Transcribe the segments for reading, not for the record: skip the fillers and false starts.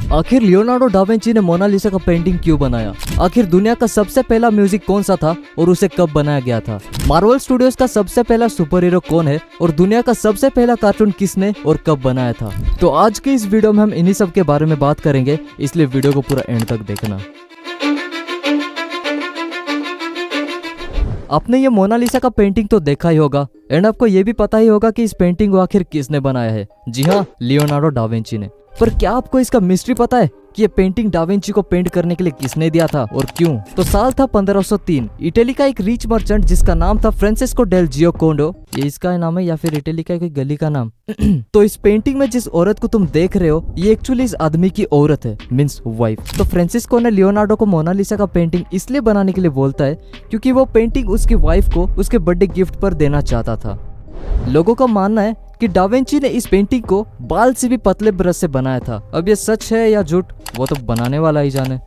आखिर Leonardo da Vinci ने Mona Lisa का पेंटिंग क्यों बनाया? आखिर दुनिया का सबसे पहला म्यूजिक कौन सा था और उसे कब बनाया गया था? मार्वल स्टूडियोज का सबसे पहला सुपर हीरो कौन है और दुनिया का सबसे पहला कार्टून किसने और कब बनाया था? तो आज की इस वीडियो में हम इन्हीं सब के बारे में बात करेंगे, इसलिए वीडियो को पूरा एंड तक देखना। आपने ये मोनालिसा का पेंटिंग तो देखा ही होगा एंड आपको ये भी पता ही होगा कि इस पेंटिंग को आखिर किसने बनाया है। जी हाँ, लियोनार्डो डा विंची ने। पर क्या आपको इसका मिस्ट्री पता है कि ये पेंटिंग डा विंची को पेंट करने के लिए किसने दिया था और क्यों? तो साल था 1503। इटली का एक रिच मर्चेंट जिसका नाम था फ्रांसेस्को डेल जियोकोंडो, ये इसका नाम है या फिर इटली का कोई गली का नाम? तो इस पेंटिंग में जिस औरत को तुम देख रहे हो ये एक्चुअली इस आदमी की औरत है, मीन्स वाइफ। तो फ्रांसिस्को ने लियोनार्डो को मोनालिसा का पेंटिंग इसलिए बनाने के लिए बोलता है क्योंकि वो पेंटिंग उसकी वाइफ को उसके बर्थडे गिफ्ट पर देना चाहता था। लोगों का मानना है कि डा विंची ने इस पेंटिंग को बाल से भी पतले ब्रश से बनाया था। अब ये सच है या झूठ वो तो बनाने वाला ही जाने।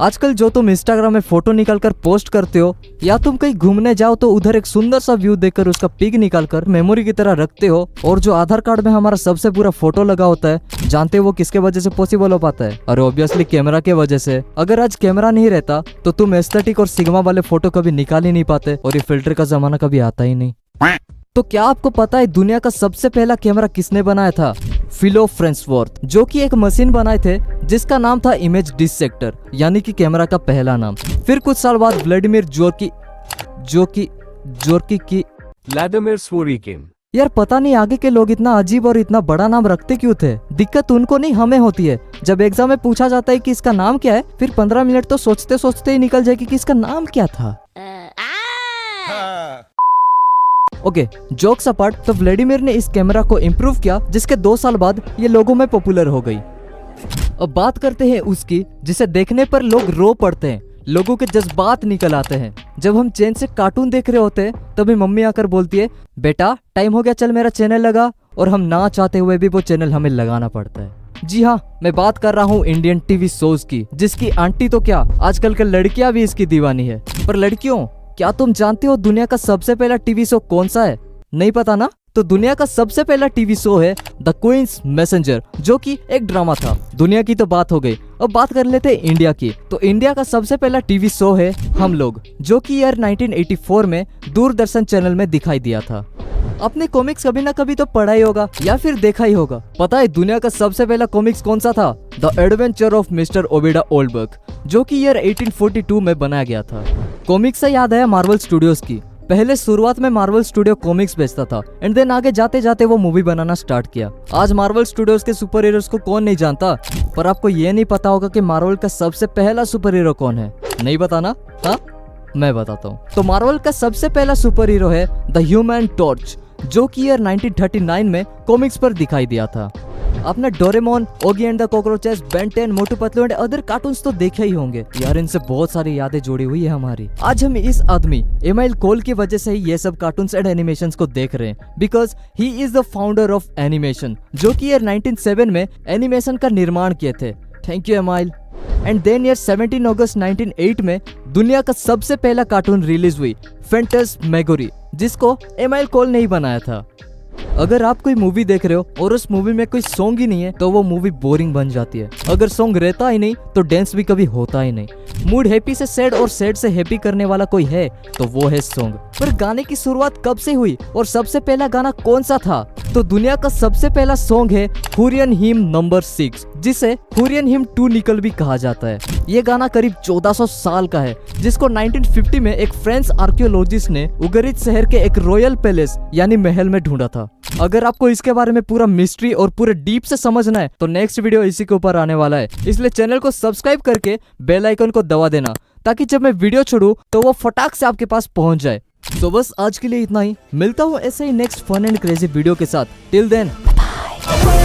आजकल जो तुम इंस्टाग्राम में फोटो निकालकर पोस्ट करते हो या तुम कहीं घूमने जाओ तो उधर एक सुंदर सा व्यू देखकर उसका पिक निकालकर मेमोरी की तरह रखते हो, और जो आधार कार्ड में हमारा सबसे पूरा फोटो लगा होता है, जानते हो वो किसके वजह से पॉसिबल हो पाता है? अरे ऑब्वियसली कैमरा के वजह से। अगर आज कैमरा नहीं रहता तो तुम एस्थेटिक और सिग्मा वाले फोटो कभी निकाल ही नहीं पाते और ये फिल्टर का जमाना कभी आता ही नहीं। तो क्या आपको पता है दुनिया का सबसे पहला कैमरा किसने बनाया था? फिलो फ्रेंसवर्थ, जो कि एक मशीन बनाए थे जिसका नाम था इमेज डिसेक्टर, यानी कि कैमरा का पहला नाम। फिर कुछ साल बाद व्लादिमीर जोर्की की व्लादिमीर स्वोरिकिन। यार पता नहीं आगे के लोग इतना अजीब और इतना बड़ा नाम रखते क्यों थे। दिक्कत उनको नहीं हमें होती है। जब एग्जाम में पूछा जाता है कि इसका नाम क्या है, फिर 15 मिनट तो सोचते सोचते ही निकल जाएगी कि इसका नाम क्या था। ओके, जोक्स अपार्ट, तो व्लादिमीर ने इस कैमरा को इम्प्रूव किया जिसके 2 साल बाद ये लोगों में पॉपुलर हो गई। अब बात करते हैं उसकी जिसे देखने पर लोग रो पड़ते हैं, लोगों के जज्बात निकल आते हैं। जब हम चैन से कार्टून देख रहे होते हैं तभी मम्मी आकर बोलती है, बेटा टाइम हो गया, चल मेरा चैनल लगा, और हम ना चाहते हुए भी वो चैनल हमें लगाना पड़ता है। जी हाँ, मैं बात कर रहा हूँ इंडियन टीवी शोज की, जिसकी आंटी तो क्या आजकल के लड़कियां भी इसकी दीवानी है। पर लड़कियों, क्या तुम जानते हो दुनिया का सबसे पहला टीवी शो कौन सा है? नहीं पता ना? तो दुनिया का सबसे पहला टीवी शो है द क्वींस मैसेंजर, जो कि एक ड्रामा था। दुनिया की तो बात हो गई, अब बात कर लेते हैं इंडिया की। तो इंडिया का सबसे पहला टीवी शो है हम लोग, जो कि ईयर 1984 में दूरदर्शन चैनल में दिखाई दिया था। आपने कॉमिक्स कभी ना कभी तो पढ़ा ही होगा या फिर देखा ही होगा। पता है दुनिया का सबसे पहला कॉमिक्स कौन सा था? द एडवेंचर ऑफ मिस्टर ओबेडा ओल्डबर्ग, जो कि ईयर 1842 में बनाया गया था। कॉमिक्स से याद आया मार्वल स्टूडियोज की। पहले शुरुआत में मार्वल स्टूडियो कॉमिक्स बेचता था एंड देन आगे जाते जाते वो मूवी बनाना स्टार्ट किया। आज मार्वल स्टूडियोज के सुपर हीरोज को कौन नहीं जानता, पर आपको ये नहीं पता होगा कि मार्वल का सबसे पहला सुपर हीरो कौन है। नहीं पता ना? हाँ, मैं बताता हूँ। तो मार्वल का सबसे पहला सुपर हीरो है द ह्यूमन टॉर्च, जो कि ईयर 1939 में कॉमिक्स पर दिखाई दिया था। आपने Doraemon, Oggy and the cockroaches, Ben 10, Motu Patlu and other cartoons तो देखे ही होंगे। यार इनसे बहुत सारी यादें जुड़ी हुई है हमारी। आज हम इस आदमी एमाइल कोल की वजह से ही ये सब कार्टून्स एंड एनिमेशंस को देख रहे हैं, because he is the founder of animation, जो कि ईयर 1907 में एनिमेशन का निर्माण किए थे। Thank you Emile. And then year 17 अगस्त 1908 में दुनिया का सबसे पहला कार्टून रिलीज हुई, फैंटास्मैगोरी, जिसको एमाइल कोल ने ही बनाया था। अगर आप कोई मूवी देख रहे हो और उस मूवी में कोई सॉन्ग ही नहीं है तो वो मूवी बोरिंग बन जाती है। अगर सॉन्ग रहता ही नहीं तो डांस भी कभी होता ही नहीं। मूड हैप्पी से सैड और सैड से हैप्पी करने वाला कोई है तो वो है सॉन्ग। पर गाने की शुरुआत कब से हुई और सबसे पहला गाना कौन सा था? तो दुनिया का सबसे पहला सॉन्ग है हुरियन हिम नंबर 6, जिसे हुरियन हिम 2 निकल भी कहा जाता है। ये गाना करीब 1400 साल का है, जिसको 1950 में एक फ्रेंच आर्कियोलॉजिस्ट ने उगरित शहर के एक रॉयल पैलेस यानी महल में ढूंढा था। अगर आपको इसके बारे में पूरा मिस्ट्री और पूरे डीप से समझना है तो नेक्स्ट वीडियो इसी के ऊपर आने वाला है, इसलिए चैनल को सब्सक्राइब करके बेल आइकन को दबा देना, ताकि जब मैं वीडियो छोड़ूं तो वो फटाक से आपके पास पहुंच जाए। तो बस आज के लिए इतना ही, मिलता हूँ ऐसे ही next fun and crazy video के साथ। Till then bye.